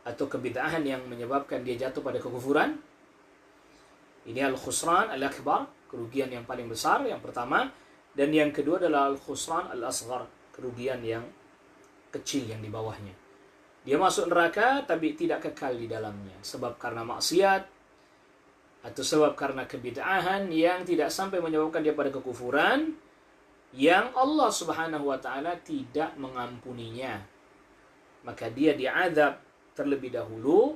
atau kebid'ahan yang menyebabkan dia jatuh pada kekufuran. Ini al-khusran al-akbar, kerugian yang paling besar, yang pertama. Dan yang kedua adalah al-khusran al-asghar, kerugian yang kecil yang di bawahnya. Dia masuk neraka tapi tidak kekal di dalamnya. Sebab karena maksiat, atau sebab karena kebid'ahan yang tidak sampai menyebabkan dia pada kekufuran, yang Allah Subhanahu wa taala tidak mengampuninya, maka dia diazab terlebih dahulu,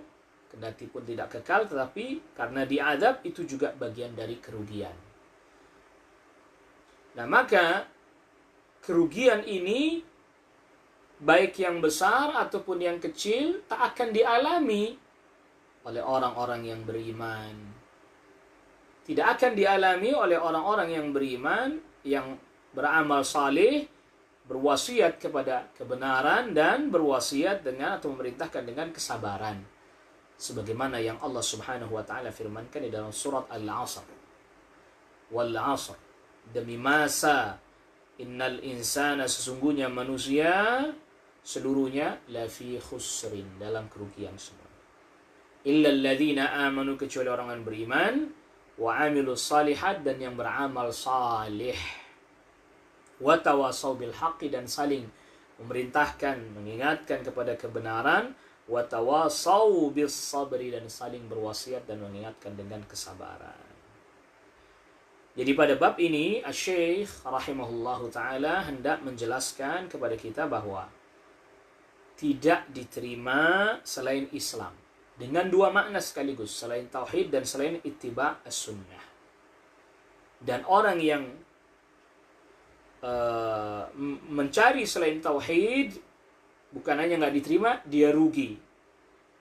kendati pun tidak kekal, tetapi karena diazab itu juga bagian dari kerugian. Nah, maka kerugian ini baik yang besar ataupun yang kecil tak akan dialami oleh orang-orang yang beriman. Tidak akan dialami oleh orang-orang yang beriman, yang beramal saleh, berwasiat kepada kebenaran dan berwasiat dengan atau memerintahkan dengan kesabaran. Sebagaimana yang Allah Subhanahu wa taala firmankan di dalam surat Al-'Asr. Wal 'asr, demi masa, innal insana, sesungguhnya manusia seluruhnya lafi khusrin, dalam kerugian semua. Illa alladzina amanu, kecuali orang yang beriman, wa amilus salihat, dan yang beramal salih, wa tawassaw bil haqqi, dan saling memerintahkan, mengingatkan kepada kebenaran, wa tawassaw bis sabri, dan saling berwasiat dan mengingatkan dengan kesabaran. Jadi pada bab ini Asy-Syaikh rahimahullahu taala hendak menjelaskan kepada kita bahwa tidak diterima selain Islam, dengan dua makna sekaligus, selain tauhid dan selain ittiba' as-sunnah. Dan orang yang mencari selain tauhid, bukan hanya nggak diterima, dia rugi.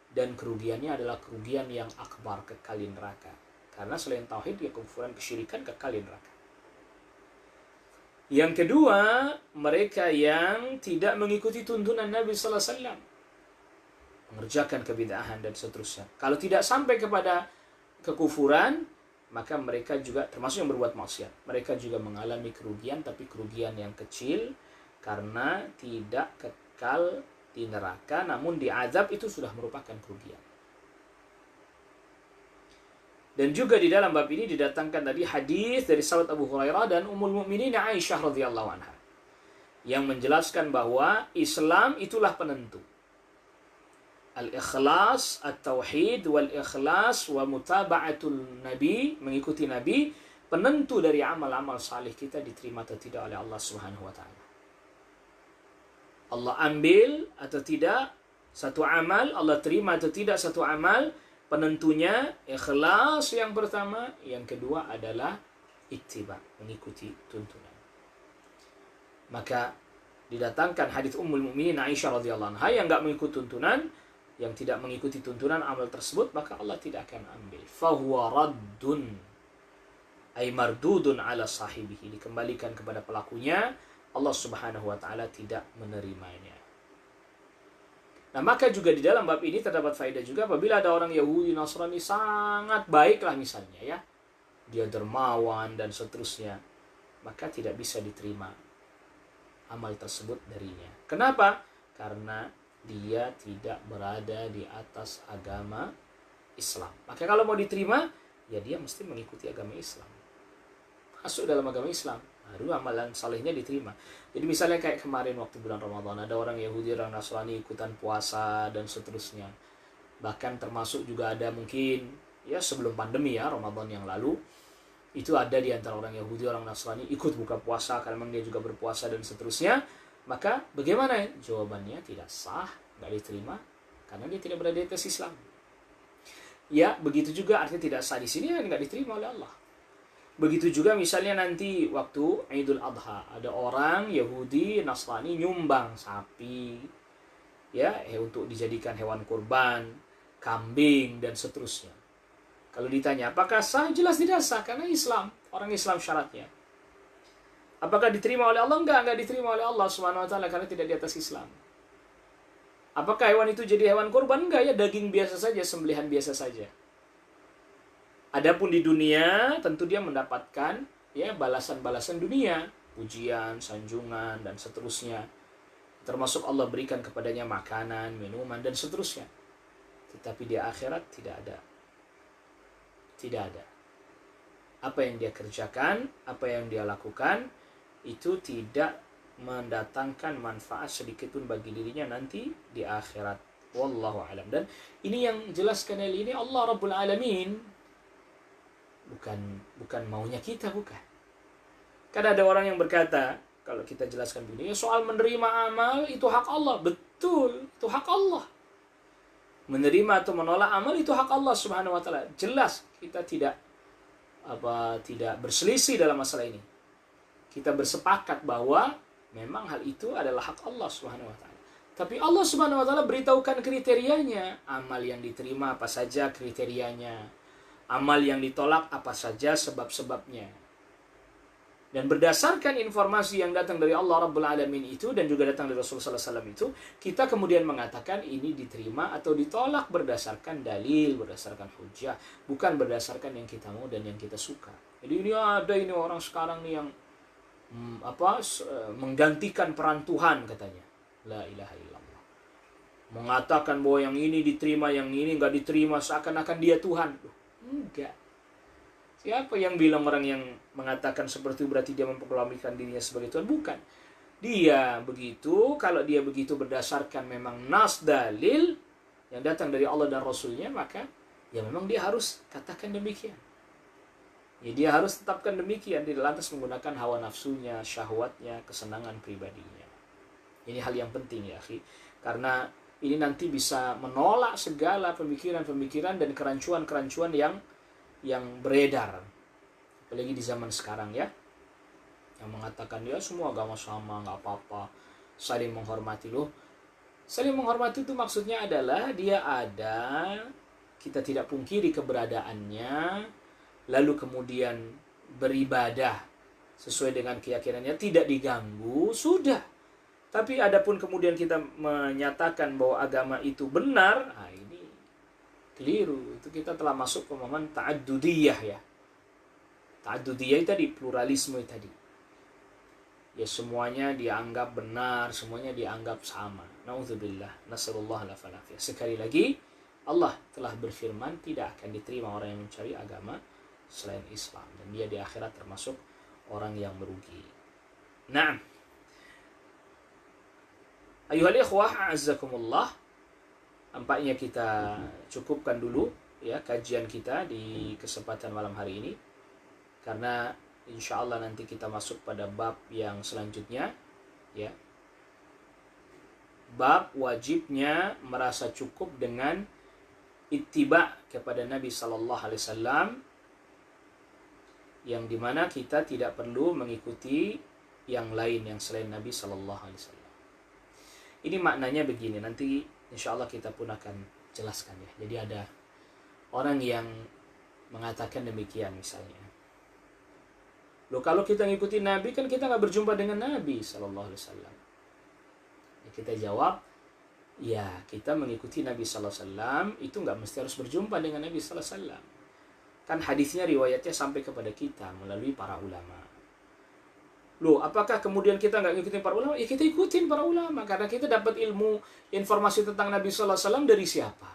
Dan kerugiannya adalah kerugian yang akbar, kekal di neraka. Karena selain tauhid, ya kekufuran, kesyirikan, kekal di neraka. Yang kedua, mereka yang tidak mengikuti tuntunan Nabi sallallahu alaihi wasallam, mengerjakan kebid'ahan dan seterusnya. Kalau tidak sampai kepada kekufuran, maka mereka juga termasuk yang berbuat maksiat. Mereka juga mengalami kerugian, tapi kerugian yang kecil karena tidak kekal di neraka, namun diazab, itu sudah merupakan kerugian. Dan juga di dalam bab ini didatangkan tadi hadis dari sahabat Abu Hurairah dan Ummul Mukminin Aisyah radhiyallahu anha yang menjelaskan bahwa Islam itulah penentu. Al-ikhlas, at-tauhid wal-ikhlas wa mutaba'atul nabi, mengikuti nabi, penentu dari amal-amal salih kita diterima atau tidak oleh Allah Subhanahu wa taala. Allah ambil atau tidak satu amal, Allah terima atau tidak satu amal, penentunya ikhlas yang pertama, yang kedua adalah ittiba, mengikuti tuntunan. Maka didatangkan hadis Ummul Mukminin Aisyah radhiyallahu anha yang enggak mengikuti tuntunan, yang tidak mengikuti tuntunan amal tersebut, maka Allah tidak akan ambil. Fahuwa raddun, ay mardudun ala sahibihi, dikembalikan kepada pelakunya. Allah Subhanahu wa taala tidak menerimanya. Nah, maka juga di dalam bab ini terdapat faedah juga apabila ada orang Yahudi Nasrani sangat baiklah misalnya ya, dia dermawan dan seterusnya, maka tidak bisa diterima amal tersebut darinya. Kenapa? Karena dia tidak berada di atas agama Islam. Maka kalau mau diterima, ya dia mesti mengikuti agama Islam, masuk dalam agama Islam, baru amalan salehnya diterima. Jadi misalnya kayak kemarin waktu bulan Ramadan, ada orang Yahudi, orang Nasrani ikutan puasa dan seterusnya. Bahkan termasuk juga ada mungkin ya sebelum pandemi ya, Ramadan yang lalu, itu ada di antara orang Yahudi, orang Nasrani ikut buka puasa karena memang dia juga berpuasa dan seterusnya. Maka bagaimana? Jawabannya tidak sah, nggak diterima, karena dia tidak berada di atas Islam. Ya, begitu juga artinya tidak sah di sini, ya nggak diterima oleh Allah. Begitu juga misalnya nanti waktu Idul Adha, ada orang Yahudi, Nasrani nyumbang sapi, ya, untuk dijadikan hewan kurban, kambing dan seterusnya. Kalau ditanya apakah sah, jelas tidak sah karena Islam, orang Islam syaratnya. Apakah diterima oleh Allah? Enggak diterima oleh Allah Subhanahu wa taala karena tidak di atas Islam. Apakah hewan itu jadi hewan kurban? Enggak, ya daging biasa saja, sembelihan biasa saja. Adapun di dunia tentu dia mendapatkan ya balasan-balasan dunia, pujian, sanjungan dan seterusnya. Termasuk Allah berikan kepadanya makanan, minuman dan seterusnya. Tetapi di akhirat tidak ada. Tidak ada. Apa yang dia kerjakan, apa yang dia lakukan, itu tidak mendatangkan manfaat sedikit pun bagi dirinya nanti di akhirat. Wallahu a'lam. Dan ini yang jelaskan ini Allah Rabbul Alamin bukan maunya kita, bukan. Karena ada orang yang berkata, kalau kita jelaskan begini, ya soal menerima amal itu hak Allah. Betul, itu hak Allah. Menerima atau menolak amal itu hak Allah Subhanahu wa taala. Jelas kita tidak berselisih dalam masalah ini. Kita bersepakat bahwa memang hal itu adalah hak Allah Subhanahu wa taala. Tapi Allah Subhanahu wa taala beritahukan kriterianya. Amal yang diterima apa saja kriterianya. Amal yang ditolak apa saja sebab-sebabnya. Dan berdasarkan informasi yang datang dari Allah Rabbul Alamin itu dan juga datang dari Rasulullah SAW itu, kita kemudian mengatakan ini diterima atau ditolak berdasarkan dalil, berdasarkan hujah, bukan berdasarkan yang kita mau dan yang kita suka. Jadi ini orang sekarang nih yang menggantikan peran Tuhan katanya. La ilaha illallah. Mengatakan bahwa yang ini diterima, yang ini enggak diterima, seakan-akan dia Tuhan. Enggak. Siapa yang bilang orang yang mengatakan seperti itu berarti dia memproklamikan dirinya sebagai Tuhan? Bukan. Dia begitu, kalau dia begitu berdasarkan memang nas dalil yang datang dari Allah dan Rasulnya, maka ya memang dia harus katakan demikian. Ya dia harus tetapkan demikian, tidak lantas menggunakan hawa nafsunya, syahwatnya, kesenangan pribadinya. Ini hal yang penting ya, akhi. Karena ini nanti bisa menolak segala pemikiran-pemikiran dan kerancuan-kerancuan yang beredar, apalagi di zaman sekarang ya, yang mengatakan ya semua agama sama, nggak apa-apa, saling menghormati. Loh, saling menghormati itu maksudnya adalah dia ada, kita tidak pungkiri keberadaannya, lalu kemudian beribadah sesuai dengan keyakinannya, tidak diganggu, sudah. Tapi adapun kemudian kita menyatakan bahwa agama itu benar, nah ini keliru. Itu kita telah masuk pemahaman ta'addudiyah ya. Ta'addudiyah tadi, pluralisme tadi. Ya semuanya dianggap benar, semuanya dianggap sama. Nauzubillah, nasallallahu alaihi wasallam. Sekali lagi, Allah telah berfirman tidak akan diterima orang yang mencari agama selain Islam, dan dia di akhirat termasuk orang yang merugi. Naam. Ayuhal ikhwah, a'azzakumullah. Nampaknya kita cukupkan dulu ya kajian kita di kesempatan malam hari ini, karena insya Allah nanti kita masuk pada bab yang selanjutnya ya, bab wajibnya merasa cukup dengan ittiba kepada Nabi Sallallahu Alaihi Wasallam, yang dimana kita tidak perlu mengikuti yang lain yang selain Nabi Sallallahu Alaihi Wasallam. Ini maknanya begini, nanti insya Allah kita pun akan jelaskan ya. Jadi ada orang yang mengatakan demikian misalnya. Loh, kalau kita ngikuti Nabi kan kita nggak berjumpa dengan Nabi Sallallahu Alaihi Wasallam. Ya, kita jawab, ya kita mengikuti Nabi Sallallahu Alaihi Wasallam itu nggak mesti harus berjumpa dengan Nabi Sallallahu Alaihi Wasallam. Kan hadisnya riwayatnya sampai kepada kita melalui para ulama. Loh, apakah kemudian kita nggak ngikutin para ulama? Ya kita ikutin para ulama, karena kita dapat ilmu, informasi tentang Nabi Sallallahu Alaihi Wasallam dari siapa?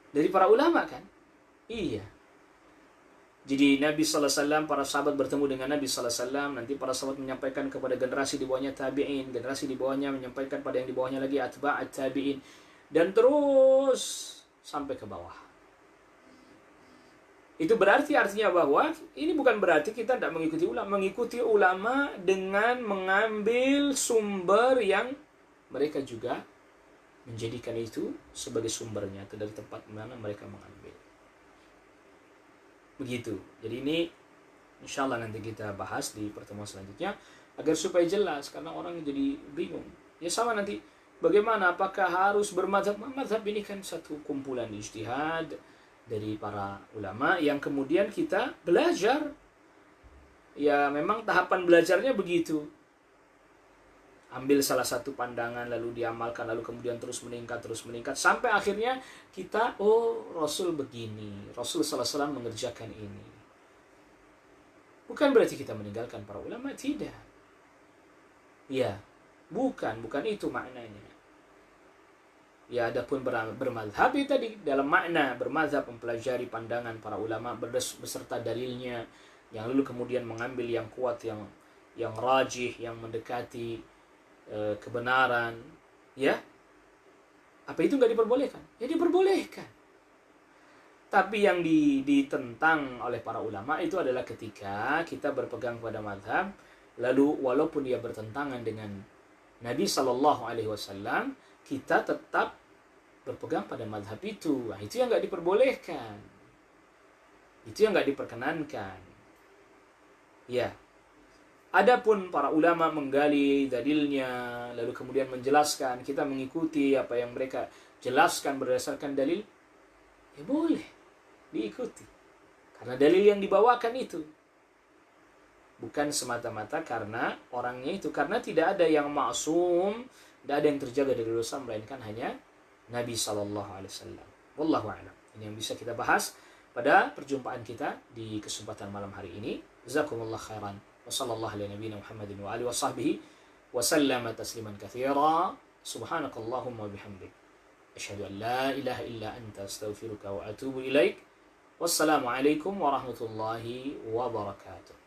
Dari para ulama kan? Iya. Jadi Nabi Sallallahu Alaihi Wasallam, para sahabat bertemu dengan Nabi Sallallahu Alaihi Wasallam, nanti para sahabat menyampaikan kepada generasi di bawahnya tabi'in, generasi di bawahnya menyampaikan pada yang di bawahnya lagi atba'at tabi'in, dan terus sampai ke bawah. Itu artinya bahwa ini bukan berarti kita tidak mengikuti ulama. Mengikuti ulama dengan mengambil sumber yang mereka juga menjadikan itu sebagai sumbernya, atau dari tempat mana mereka mengambil. Begitu. Jadi ini insya Allah nanti kita bahas di pertemuan selanjutnya, agar supaya jelas, karena orang jadi bingung. Ya sama nanti, bagaimana, apakah harus bermadzhab? Madzhab ini kan satu kumpulan ijtihad dari para ulama yang kemudian kita belajar. Ya memang tahapan belajarnya begitu. Ambil salah satu pandangan lalu diamalkan, lalu kemudian terus meningkat sampai akhirnya kita, oh Rasul begini, Rasul sallallahu alaihi wasallam mengerjakan ini. Bukan berarti kita meninggalkan para ulama, tidak. Ya, bukan itu maknanya. Ya, adapun bermazhab itu tadi dalam makna bermazhab, mempelajari pandangan para ulama beserta dalilnya, yang lalu kemudian mengambil yang kuat, yang rajih, yang mendekati kebenaran, ya. Apa itu nggak diperbolehkan? Ya diperbolehkan. Tapi yang ditentang oleh para ulama itu adalah ketika kita berpegang pada mazhab, lalu walaupun dia bertentangan dengan Nabi Shallallahu Alaihi Wasallam, kita tetap berpegang pada mazhab itu. Nah, itu yang nggak diperbolehkan, itu yang nggak diperkenankan. Ya, adapun para ulama menggali dalilnya, lalu kemudian menjelaskan, kita mengikuti apa yang mereka jelaskan berdasarkan dalil, ya boleh diikuti. Karena dalil yang dibawakan itu bukan semata-mata karena orangnya itu, karena tidak ada yang maksum, tidak ada yang terjaga dari dosa melainkan hanya Nabi Sallallahu Alaihi Wasallam. Wallahu a'lam. Ini yang bisa kita bahas pada perjumpaan kita di kesempatan malam hari ini. Jazakumullah khairan. Wa sallallahu ala nabiyyina Muhammadin wa alihi wa sahbihi wa sallama tasliman katsira. Subhanakallahumma wa bihamdik. Asyhadu an la ilaha illa anta astaghfiruka wa atubu ilaik. Wassalamualaikum warahmatullahi wabarakatuh.